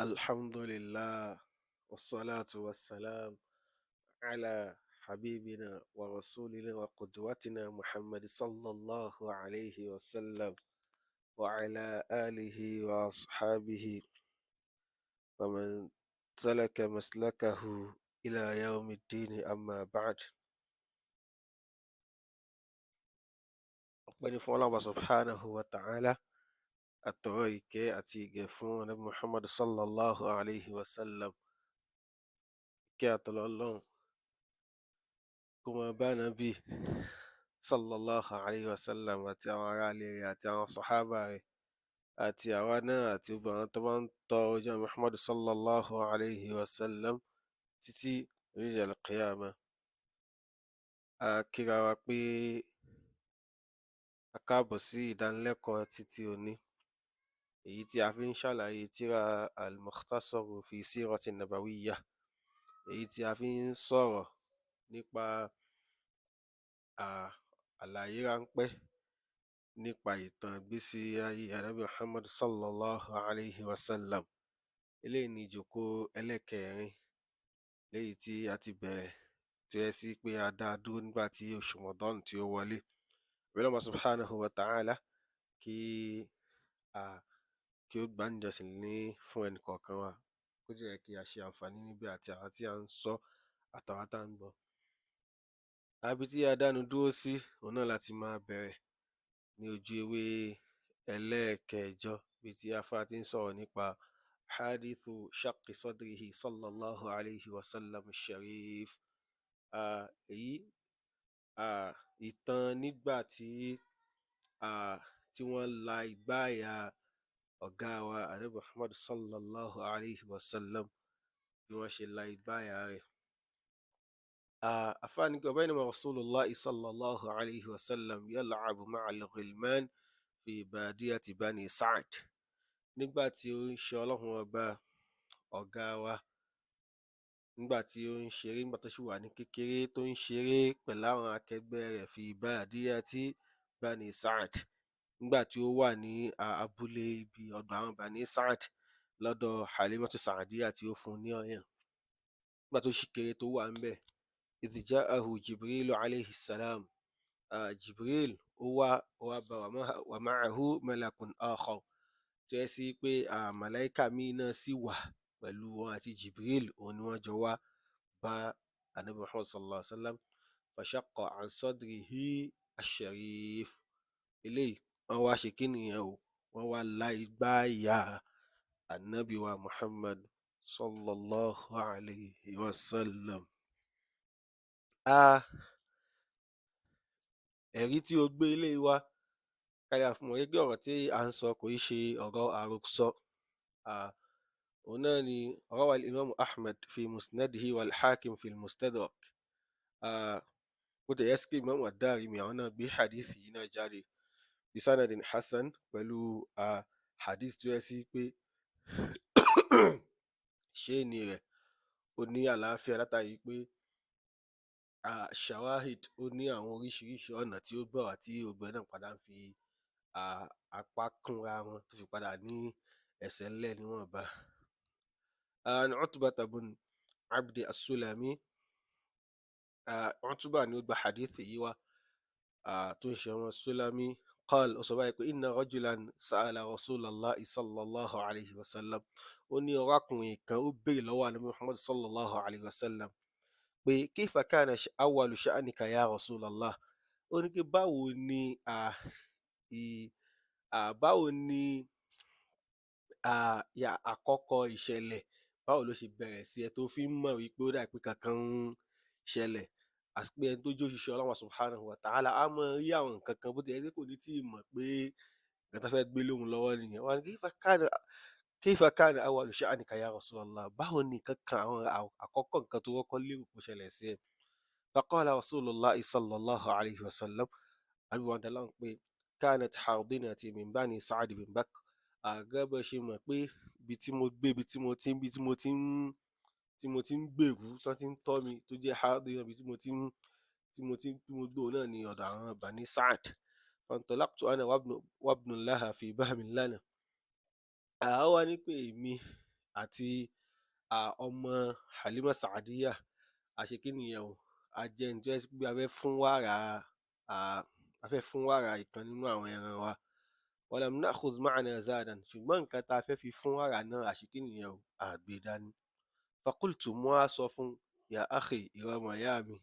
الحمد لله والصلاة والسلام على حبيبنا ورسولنا وقدوتنا محمد صلى الله عليه وسلم وعلى آله وأصحابه ومن سلك مسلكه إلى يوم الدين أما بعد. أقبل فالله سبحانه وتعالى التويك أتيك فون محمد صلى الله عليه وسلم كاتل الله كما بان به sallallahu alayhi wa sallam àti àwọn aráalé rẹ̀ àti àwọn sọ̀hábà rẹ̀ àti àwa náà àti gbogbo àwọn tó bá ń tọ ojú ọ̀nà Muhammad sallallahu alayhi wa sallam títí orílẹ̀ al-qiyama. A kíra wa pé a káàbọ̀ sí ìdánilẹ́kọ̀ọ́ títí òní, èyí tí a fi ń ṣàlàyé tírà al-Mukhtasar fi Sirati Nabawiyyah, èyí tí a fi ń sọ̀rọ̀ nípa àlàyé ráńpẹ́ nípa ìtàn ìgbésí ayé Ànábì Muhammad sallallahu alayhi wa sallam. Eléyìí ni ìjókòó ẹlẹ́kẹrin léyìí tí a ti bẹ̀rẹ̀ tó yẹ sí pé a dá a dúró nígbà tí oṣù Ramadan tí ó wọlé. Ọlọ́hun subhanahu wa ta'ala kí ó gbà níjọsìn ní fún ẹnì kọ̀ọ̀kan wa, kó jẹ́ kí a ṣe àǹfààní níbẹ̀ àti àwọn tí a ń sọ àtàwọn tá à ń gbọ́. Àbí tí a dánu dúró sí òun náà láti máa bẹ̀rẹ̀ ní ojú ewé ẹlẹ́ẹ̀kẹjọ bí tí afá ti ń sọ̀rọ̀ nípa hadithu shaqqi sadrihi sallallahu alayhi wa sallam sharif. Èyí ìtàn nígbà tí wọ́n la ìgbáàyà ọ̀gá wa Ànábì Muhammad sallallahu alayhi wa sallam, bí wọ́n ṣe la ìgbáàyà rẹ̀. أفاني بينما رسول الله صلى الله عليه وسلم يلعب مع الغلمان في بادية بني سعد. nígbà tí ó ń ṣe ọlọ́run ọba ọ̀gá wa, nígbà tí ó ń ṣeré, nígbà tó ṣì wà ní kékeré tó ń ṣeré pẹ̀lú àwọn akẹgbẹ́ rẹ̀ fi badiyati Bani Sa'd, nígbà tí ó wà ní abúlé ibi ọ̀dọ̀ àwọn Bani Sa'd lọ́dọ̀ Halimatu Sa'diyya tí ó fún un ní ọyàn. Nígbà tó ṣì kéré tó wà ńbẹ̀, idh ja'ahu Jibrilu alayhi salam, Jibril ó wá bá wa ma'ahu malakun akhar, tó yẹ sí pé màláíkà míì náà sì wà pẹ̀lú wọn àti Jibril, òun ni wọ́n jọ wá bá Ànábì Muhammad sallallahu alaihi wasallam. Fashaqqa an sadrihi ash-sharif. Eléyìí wọ́n wá ṣe kí nìyẹn o, wọ́n wá la ìgbáàyà Ànábì wa Muhammad sallallahu alaihi wasallam. Ẹ̀rí tí ó gbé eléyìí wá káyà fún wọn gẹ́gẹ́ ọ̀rọ̀ tí à ń sọ kò í ṣe ọ̀rọ̀ àròsọ. òun náà ni rawa al-imam Ahmad fi musnadihi wal-hakim fi al-mustadrak. Bó tẹ̀ yẹ sí pé imam ad-Darimi àwọn náà gbé hadith yìí náà jáde bi sanadin hasan, pẹ̀lú hadith tó yẹ sí pé ṣéènì rẹ̀ ó ní àlàáfíà látàrí pé shawahid, ó ní àwọn oríṣiríṣi ọ̀nà tí ó gbà wá tí ògbẹ́ náà padà ń fi apá kúnra wọn tó fi padà ní ẹsẹ̀ ńlẹ̀ níwọ̀nba. An Utbata bun Abdi as-Sulami, Utba ni ó gba hadith yìí wá, tó ń ṣe ọmọ Sulami, qal, ó sọ báyìí pé inna rajulan sa'ala Rasulallahi sallallahu alayhi wa sallam. Ó ní ọrákùnrin kan ó béèrè lọ́wọ́ Ànábì Muhammad sallallahu alayhi wa sallam pé kayfa kana awwalu sha'nika ya Rasulallah. Ó ní pé báwo ni àkọ́kọ́ ìṣẹ̀lẹ̀, báwo ló ṣe bẹ̀rẹ̀ sí ẹ tó fi ń mọ̀ wípé ó dà pé kankan ń ṣẹlẹ̀. Àti pé ẹni tó jẹ́ òjíṣẹ́ Ọlọ́run subhanahu wa ta'ala á mọ rí àwọn nǹkan kan bó ti jẹ́ pé kò ní tí ì mọ̀ pé nǹkan tó fẹ́ gbé lóhùn lọ́wọ́ nìyẹn. Wọ́n ní kayfa kana awwalu sha'nika ya Rasulallah, báwo ni kankan àwọn àkọ́kọ́ nǹkan tó kọ́kọ́ lérò kó ṣẹlẹ̀ sí ẹ. Faqala Rasulullahi sallallahu alayhi wa sallam, àbí wọn dá lóhùn pé kanat hardinati min Bani Sa'd bin Bakr. Gẹ́gẹ́ bó ṣe mọ̀ pé ibi tí mo gbé, ibi tí mo ti ń gbèrú, tó ti ń tọ́ mi, tó jẹ́ hardina, ibi tí mo gbé òun náà ní ọ̀dọ̀ àwọn Bani Sa'd. Fantalaqtu ana wa ibnun laha fi bahmin lana. Ó wá ní pé èmi àti ọmọ Halima Saadiya àṣekínìyàn o ajẹni tó yẹ pé a fẹ́ fún wàrà ìkan nínú àwọn ẹran wa walam nakhudh ma'ana zadan ṣùgbọ́n nǹkan tá a fẹ́ fi fún wàrà náà àṣekínìyàn o àgbè dání. Fakultu mo á sọ fún ya akhi ìwọ ọmọ ìyá mi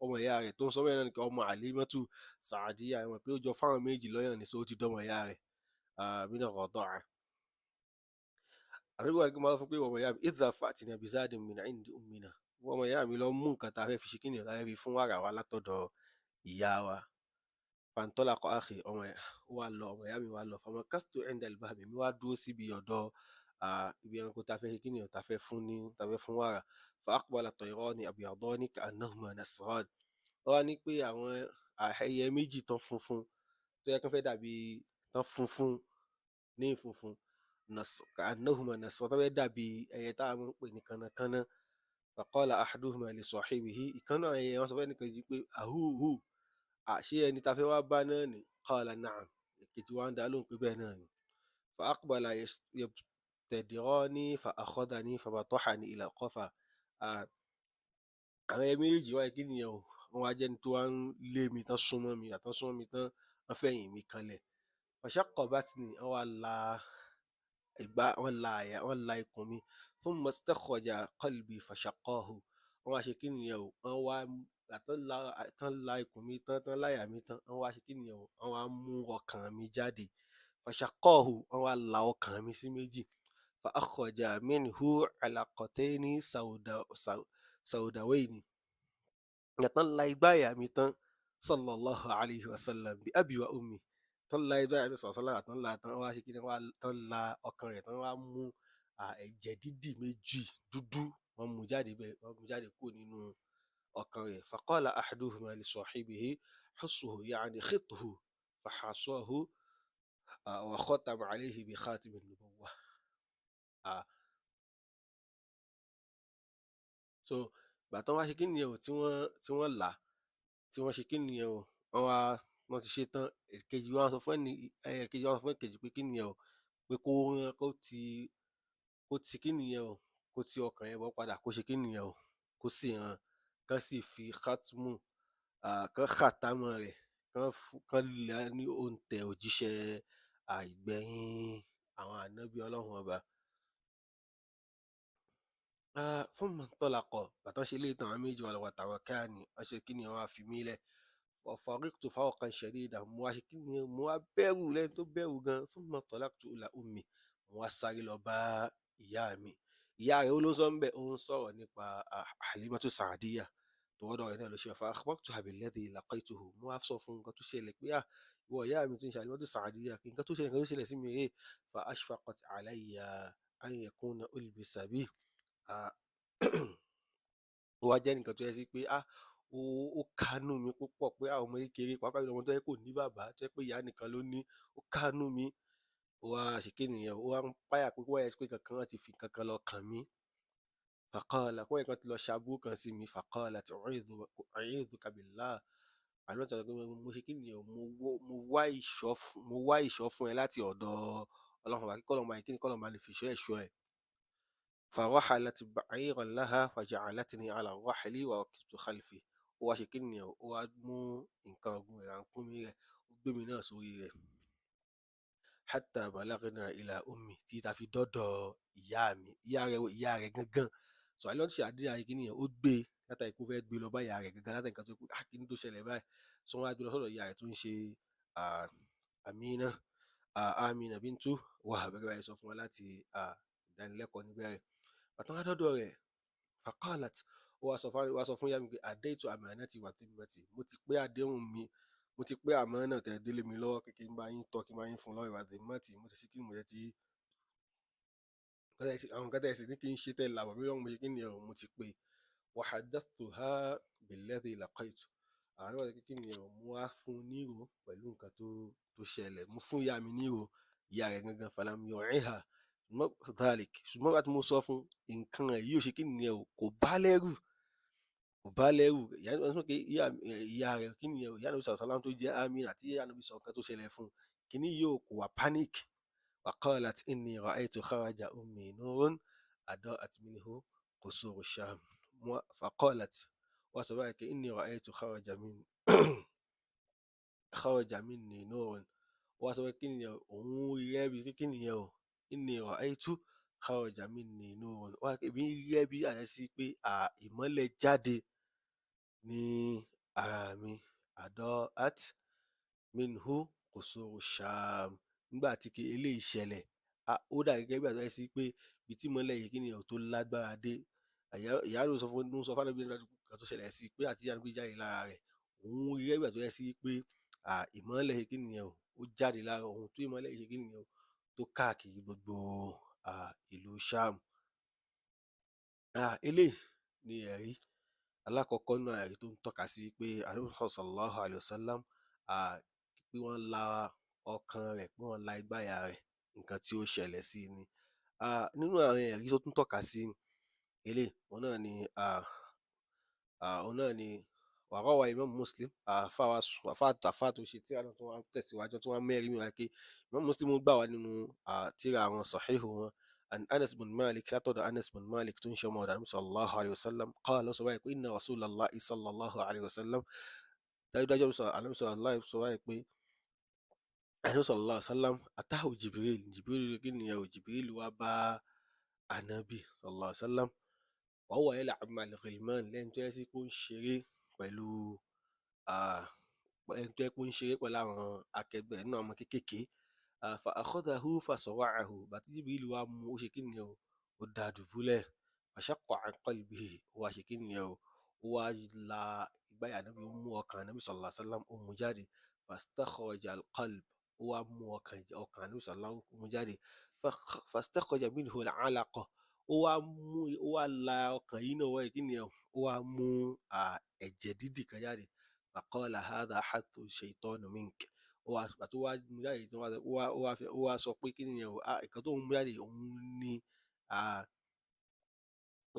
ọmọ ìyá rẹ̀ tó ń sọ bẹ́ẹ̀ náà nìkan ọmọ Halimatu Saadiya ẹ̀wọ̀n pé ó jọ fáwọn méjì lọ́yàn ní sọ ó ti dọ́mọ ìyá rẹ̀ mina rada'a. Àbí wọ́n kí n máa fún pé ọmọ ìyá mi idha fa'tina bizadin min indi ummina ọmọ ìyá mi lọ mú nǹkan tá a fẹ́ fi ṣe kí nìyẹn tá a fẹ́ fi fún wàrà wa látọ̀dọ̀ ìyá wa. Fantalaqa akhi ọmọ ìyá mi wá lọ famakastu inda al-bahmi mi wá dúró síbi ọ̀dọ̀ ibi ẹranko tá a fẹ́ ṣe kí nìyẹn tá a fẹ́ fún wàrà. Fa aqbala tayrani abyadani ka'annahuma nasran wọ́n wá ní pé àwọn ẹyẹ méjì tán funfun tó yẹ kí wọ́n fẹ́ dàbí tán funfun ní funfun ka'annahuma nasran tán fẹ́ dàbí ẹyẹ tá a máa ń pè ní kánnakánná. Faqala ahaduhuma li sahibihi ìkan náà ẹyẹ wọn sọ fẹ́ nìkan jí pé àhúhù ṣé ẹni tá a fẹ́ wá bá náà ni qala na'am èkejì wa ń dá lóhùn pé bẹ́ẹ̀ náà ni. Fa aqbala yabtadirani fa akhadhani fa batahani ila al-qafa àwọn ẹyẹ méjèèjì wáyé kí nìyẹn o wọn wá jẹ́ni tó wá ń lé mi tán súnmọ́ mi àtán súnmọ́ mi tán wọ́n fẹ̀yìn mi kanlẹ̀. Fashaqqa batni wọ́n la ikùn mi thumma istakhraja qalbi fashaqqahu wọ́n wá ṣe kí nìyẹn o tán la ikùn mi tán láyà mi tán wọ́n wá ṣe kí nìyẹn o wọ́n wá mú ọkàn mi jáde fashaqqahu wọ́n wá la ọkàn mi sí méjì fa akhraja minhu alaqataini sawdawayni tán la igbá àyà mi tán sallallahu alayhi wa sallam bi abi wa ummi tán la igbá àyà mi sallallahu tán la tán wá ṣe kí ni tán la ọkàn rẹ̀ tán wá mú ẹ̀jẹ̀ dídì méjì dúdú wọ́n mú jáde bẹ́ẹ̀ wọ́n mú jáde kúrò nínú ọkàn rẹ̀. Faqala ahaduhuma li sahibihi hussuhu ya'ni khithu fahassahu wa khatama alayhi bi khatim an-nubuwwah. So ìgbà tán wá ṣe kí nìyẹn o tí wọ́n là tí wọ́n ṣe kí nìyẹn o wọ́n ti ṣe tán èkejì wa sọ fún èkejì pé kí nìyẹn o pé kó ti kí nìyẹn o kó ti ọkàn yẹn bọ́ padà kó ṣe kí nìyẹn o kó sì hàn kán sì fi khatmu kán khatamọ̀ rẹ̀ kán là ní òǹtẹ̀ òjíṣẹ́ ìgbẹ̀yìn àwọn ànábì ọlọ́run ọba. Thumma intalaqa bàtán ṣe léyìí tán àwọn méjì wà lọ́wọ́ tarakani wọ́n ṣe kí nìyẹn wọ́n á fi mí lẹ̀. Fariqtu farqan shadidan mo wá ṣe kí nìyẹn mo wá bẹ̀rù lẹ́ni tó bẹ̀rù gan thumma intalaqtu ila ummi mo wá sáré lọ bá ìyá mi. Ìyá rẹ̀ ó ló ń sọ ńbẹ̀ ó ń sọ̀rọ̀ nípa Halimatu Saadiya tó wọ́dọ̀ rẹ̀ náà ló ṣe fa akhbartuha billadhi laqaytuhu mo wá sọ fún nǹkan tó ṣẹlẹ̀ pé ìwọ ìyá mi tó ń ṣe Halimatu Saadiya nǹkan tó ṣẹlẹ̀ sí mi rèé fa ashfaqat alayya an yakuna ulbisa bihi ó wá jẹ́ nǹkan tó yẹ sí pé ó kánú mi púpọ̀ pé ọmọ kékeré pàápàá jùlọ ọmọ tó yẹ kó ní bàbá tó yẹ pé ìyá nìkan ló ní ó kánú mi ó wá ṣe kí nìyẹn ó wá ń páyà pé kó wáyé pé kankan wọn ti fi kankan lọ kàn mí faqala kó wáyé kan ti lọ ṣàbúrú kan sí mi faqalat u'idhuka billah àná tó sọ pé mo ṣe kí nìyẹn mo wá ìṣọ́ fún ẹ láti ọ̀dọ̀ Ọlọ́run àti kọ́lọ́mà lè fi ìṣọ́ ẹ̀ṣọ́ ẹ̀. فرحلت بعيرا لها فجعلتني على الرحل وركبت خلفه ó wá ṣe kí nìyẹn ó wá mú nǹkan ọ̀gbìn rẹ̀ ràkúnmí rẹ̀ ó gbé mi náà sórí rẹ̀ hatta balagna ila ummi tí ta fi dọ́dọ̀ ìyá rẹ̀ gangan so Halimatu Saadiya kí nìyẹn ó gbé látàrí pé ó fẹ́ gbé lọ bá ìyá rẹ̀ gangan látàrí nǹkan tó pé kí ni tó ṣẹlẹ̀ báyìí so wọ́n á gbé lọ sọ́dọ̀ ìyá rẹ̀ tó ń ṣe Amina bintu Wahab gẹ́gẹ́ báyìí sọ fún wa láti ìdánilẹ́kọ̀ọ́ níbẹ̀rẹ̀. Bàtán wá dọ́dọ̀ rẹ̀ faqalat ó wá sọ fún ìyá mi pé adaitu amanati wa dhimmati mo ti pé àdéhùn mi mo ti pé àmánà tẹ́ délé mi lọ́wọ́ kí n bá yín tọ́ kí n bá yín fún lọ́wọ́ wa dhimmati mo ti ṣe kí ni mo jẹ́ ti àwọn nǹkan tẹ́ ẹ sì ní kí n ṣe tẹ́ làbọ̀ mí lọ́wọ́ mo ṣe kí ni mo ti pé wa haddathtuha billadhi laqaytu àwọn náà ṣe kí ni mo wá fún un nírò pẹ̀lú nǹkan tó ṣẹlẹ̀ mo fún ìyá mi nírò ìyá rẹ̀ gangan falam yu'iha ṣùgbọ́n bá tí mo sọ fún nǹkan ẹ̀ yìí ó ṣe kí nìyẹn o kò bá lẹ́rù ìyá rẹ̀ kí nìyẹn o ìyá Ànábì sallallahu alaihi wasallam tó jẹ́ Amina àti ìyá Ànábì sọ nǹkan tó ṣẹlẹ̀ fún kíní yìí kò wá panic وقالت إني رأيت خرج أمي نور أضاءت منه قصور الشام. فقالت وسبحانك إني رأيت خرج من خرج مني نور. وسبحانك إني أمي كني إني رأيت خرج مني نور. وإبí rí bí àyẹ́ sí pé ìmọ́lẹ̀ jáde ní ara mi. Adoat minhu qusuru Sham. Nígbà tí eléyìí ṣẹlẹ̀, ó dà gẹ́gẹ́ bí àtọ́ sí pé ibi tí ìmọ́lẹ̀ yìí kí nìyẹn tó lágbára dé. Ìyá ló sọ fún Ànábì kan tó ṣẹlẹ̀ sí pé àti Ànábì jáde lára rẹ̀. Òun rí gẹ́gẹ́ bí àtọ́ sí pé ìmọ́lẹ̀ yìí kí nìyẹn ó jáde lára òun, tó ìmọ́lẹ̀ yìí kí nìyẹn tó káàkiri gbogbo ìlú Sham. Eléyìí ni ẹ̀rí alákọ̀ọ́kọ́ náà, ẹ̀rí tó ń tọ́ka sí pé Ànábì sallallahu alayhi wa sallam pé wọ́n la ọkàn rẹ̀, pé wọ́n la igbáyà rẹ̀, nǹkan tí ó ṣẹlẹ̀ sí ni. Nínú àwọn ẹ̀rí tó tún tọ́ka sí eléyìí, òun náà ni warawa Imam Muslim, àfáà tó ṣe tírà náà tó wá tẹ̀síwájú tó wá mẹ́rin wá pé Imam Muslim gbà wá nínú tírà àwọn sahihu wọn an Anas bin Malik, látọ̀dọ̀ Anas bin Malik tó ń ṣe ọmọ ọ̀dọ̀ Ànábì sallallahu alayhi wa sallam, qala ló sọ báyìí pé inna Rasulallahi sallallahu alayhi wa sallam, dájúdájú Ànábì sallallahu sọ báyìí pé Ànábì sallallahu alayhi wa sallam atahu Jibril kí nìyẹn o, Jibril wá bá Ànábì sallallahu alayhi wa sallam wa huwa yal'ab ma'al ghilman, lẹ́yìn tó yẹ sí pé ó ń ṣeré pẹ̀lú ẹni tó yẹ pé ó ń ṣeré pẹ̀lú àwọn akẹgbẹ́ ẹ̀ náà, ọmọ kéékèèké. Fa akhadahu fasawa'ahu, bàtí Jibril wá mú, ó ṣe kí nìyẹn o, ó dá dùbúlẹ̀. Fashaqqa an qalbihi, ó wá ṣe kí nìyẹn o, ó wá la ìgbáyà Ànábì, ó mú ọkàn Ànábì sallallahu alaihi wasallam, ó mú jáde. Fastakhraja al-qalb, ó wá mú ọkàn Ànábì sallallahu alaihi wasallam, ó mú jáde. Fastakhraja minhu al-'alaqa, ó wá la ọkàn yìí náà, wá kí nìyẹn o, ó wá mú ẹ̀jẹ̀ dídì kan jáde. Faqala hadha hattu shaytanu mink, ó wá gbà tó wá mú jáde tí ó wá sọ pé kí nìyẹn o, nǹkan tó ń mú jáde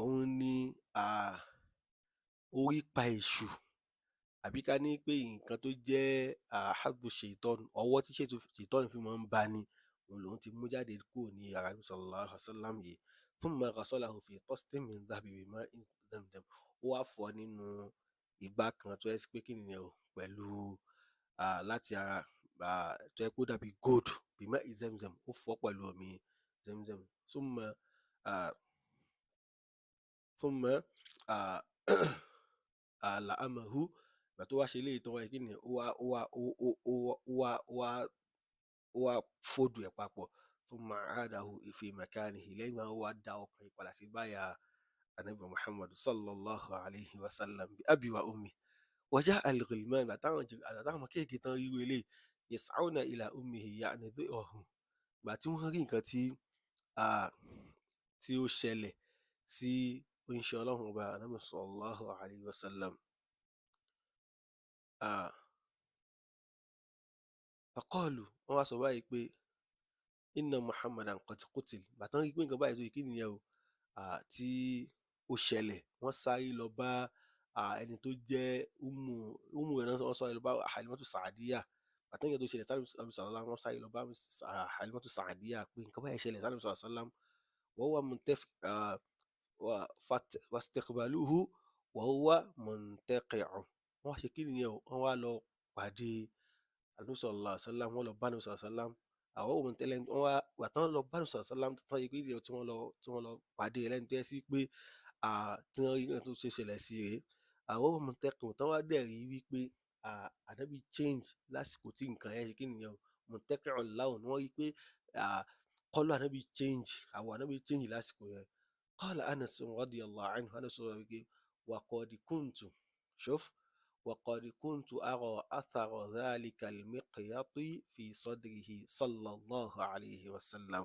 òun ni orípa èṣù, àbí ká ní pé nǹkan tó jẹ́ haddu shaytan, ọwọ́ tí shaytan fi máa ń bá ni, òun lòun ti mú jáde kúrò ní ara Ànábì sallallahu alaihi wasallam yìí. Thumma ghasalahu fi tastin min dhahabin bima'in zamzam, ó wá fọ̀ nínú igbá kan tó yẹ sí pé kí nìyẹn o, pẹ̀lú láti ara tó yẹ kó dàbí gold, bima'i zamzam, ó fọ̀ pẹ̀lú omi zamzam. Thumma la'amahu, ìgbà tó wá ṣe eléyìí tán, wá kí nìyẹn, ó wá fódù ẹ̀ papọ̀. Thumma a'adahu fi makanihi, lẹ́yìn náà ó wá dá ọkàn yìí padà sí báyà Ànábì Muhammad sallallahu alayhi wa sallam bi abi wa ummi. Wa ja'a al-ghilman, àtàwọn ọmọ kéèké tán rí eléyìí, yas'awna ila ummihi ya'nidhuhu, ìgbà tí wọ́n rí nǹkan tí ó ṣẹlẹ̀ sí oníṣẹ́ Ọlọ́run ọba Ànábì sallallahu alayhi wa sallam. Faqalu, wọ́n wá sọ báyìí pé inna Muhammadan qad qutil, bàtán rí pé nǹkan báyìí tó yẹ kí nìyẹn o, tí ó ṣẹlẹ̀, wọ́n sáré lọ bá ẹni tó jẹ́ umu rẹ̀ náà, wọ́n sáré lọ bá Halimatu Sa'diyya. Bàtán nǹkan tó ṣẹlẹ̀ sí Ànábì sallallahu, wọ́n sáré lọ bá Halimatu Sa'diyya pé nǹkan báyìí ṣẹlẹ̀ sí Ànábì sallallahu wa huwa fastiqbaluhu wa huwa muntaqi'un. Wọ́n ṣe kí nìyẹn o, wọ́n wá lọ pàdé Ànábì sallallahu alaihi wasallam, wọ́n lọ bá Ànábì sallallahu alaihi wasallam. Àwọn ohun tẹ́lẹ̀ wọ́n wá gbà tán lọ bá Ànábì sallallahu alaihi wasallam tán, yẹ pé ìdíyẹ tí wọ́n lọ pàdé ẹlẹ́ni tó yẹ sí pé tí wọ́n rí nǹkan tó ṣẹlẹ̀ sí rèé. Àwọn ohun muntaqi'un tán wá dẹ̀ rí wípé Ànábì change lásìkò tí nǹkan yẹn ṣe kí nìyẹn o, muntaqi'ul lawn, wọ́n rí pé colour Ànábì change, àwọ̀ Ànábì change lásìkò yẹn. Qala Anas radiyallahu anhu, Anas sọ wípé waqad kuntu ara athara dhalika al-miqyati fi sadrihi sallallahu alayhi wa sallam.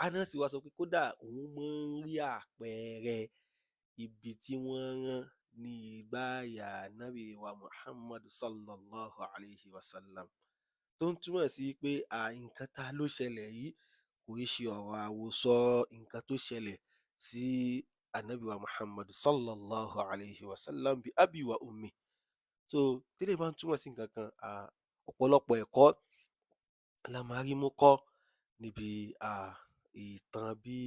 Anas wá sọ pé kódà òun máa ń rí àpẹẹrẹ ibi tí wọ́n rán ní ìgbáyà Ànábì wa Muhammad sallallahu alayhi wa sallam, tó ń túmọ̀ sí pé nǹkan tá ló ṣẹlẹ̀ yìí kò í ṣe ọ̀rọ̀ àròsọ, nǹkan tó ṣẹlẹ̀ sí Ànábì wa Muhammad sallallahu alayhi wa sallam bi abi wa ummi. So tẹ́lẹ̀ bá ń túmọ̀ sí nǹkan kan, ọ̀pọ̀lọpọ̀ ẹ̀kọ́ la máa rí mú kọ́ níbi ìtàn bí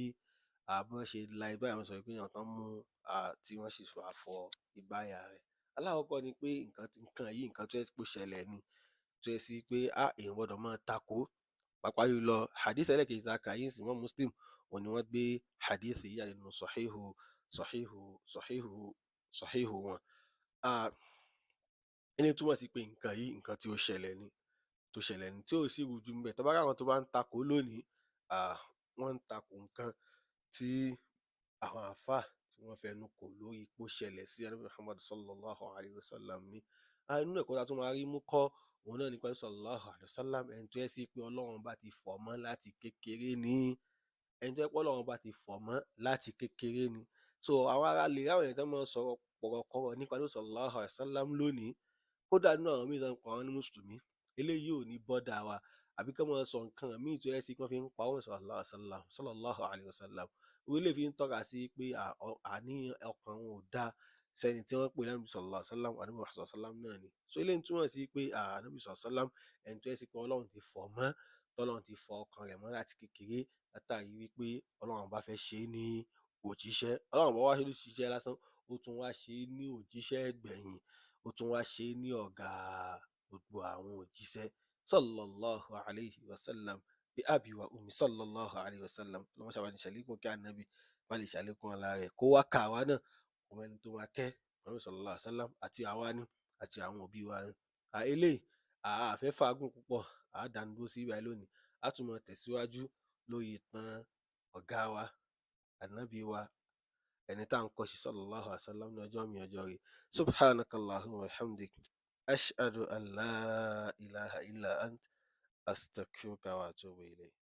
wọ́n ṣe la ìgbáyà wọn sọ pé èèyàn tán mú tí wọ́n sì wá fọ ìgbáyà rẹ̀. Alákọ̀ọ́kọ́ ni pé nǹkan yìí nǹkan tó jẹ́ pé ó ṣẹlẹ̀ ni, tó jẹ́ sí pé èèyàn gbọdọ̀ máa takò ó. Pàápàá jùlọ hadith ẹlẹ́ẹ̀kejì tá a kà yìí nísìnyí, Imam Muslim òun ni wọ́n gbé hadith yìí jáde nínú sahihu wọn. Eléyìí túmọ̀ sí pé nǹkan yìí nǹkan tí ó ṣẹlẹ̀ ni, tí ò sí ìrújú ńbẹ̀. Tá bá rí àwọn tó bá ń takò ó lónìí, wọ́n ń takò nǹkan tí àwọn àáfàá tí wọ́n fẹnu kò lórí pé ó ṣẹlẹ̀ sí Ànábì Muhammad sallallahu alayhi wa sallam ni. Nínú ẹ̀kọ́ tá a tún máa rí mú kọ́ òun náà ni pé Ànábì sallallahu alayhi wa sallam ẹni tó jẹ́ sí pé Ọlọ́run bá ti fọ̀ mọ́ láti kékeré ni, ẹni tó jẹ́ pé Ọlọ́run bá ti fọ̀ mọ́ láti kékeré ni. So àwọn ará lè ráwọn èèyàn tán máa ń sọ̀rọ̀ pọ̀rọ̀kọ̀rọ̀ nípa Ànábì sallallahu alayhi wa sallam lónìí. Kódà nínú àwọn míì tán ń pa wọ́n ní mùsùlùmí, eléyìí ò ní bọ́dà wa, àbí kán máa sọ nǹkan míì tó jẹ́ sí pé wọ́n fi ń pa sallallahu alayhi wa sallam. Irú eléyìí fi ń tọ́ka sí pé àníyàn ọkàn wọn ò dáa sẹ́ni tí wọ́n pè ní Ànábì sallallahu alayhi wa sallam, Ànábì Muhammad sallallahu alayhi wa sallam náà ni. So eléyìí túmọ̀ sí pé Ànábì sallallahu alayhi wa sallam ẹni tó jẹ́ sí pé Ọlọ́run ti fọ̀ mọ́, tọ́lọ́run ti fọ ọkàn rẹ̀ mọ́ láti kékeré látàrí wípé Ọlọ́run bá fẹ́ ṣe é ní òjíṣẹ́. Ọlọ́run bá wá ṣe é lójíṣẹ́ lásán, ó tún wá ṣe é ní òjíṣẹ́ gbẹ̀yìn, ó tún wá ṣe é ní ọ̀gá gbogbo àwọn òjíṣẹ́ sallallahu alayhi wa sallam. Bí abi wa ummi sallallahu alayhi wa sallam. Ọlọ́run ṣàbàní ṣàlékún kí Ànábì bá lè ṣàlékún ọlá rẹ̀, kó wá kà wá náà ọmọ ẹni tó máa kẹ́ Ànábì sallallahu alayhi wa sallam àti àwa ní àti àwọn òbí wa ní. Eléyìí a fẹ́ fàágùn púpọ̀, dánu dúró sí báyìí lónìí. A tún máa tẹ̀síwájú lórí ìtàn ọ̀gá wa, Ànábì wa, ẹni tá à ń kọ́ṣe sallallahu alayhi wa sallam ní ọjọ́ mi ọjọ́ rẹ̀. Subhanakallahumma wa bihamdik, ashhadu an la ilaha illa ant, astaghfiruka wa atubu ilayk.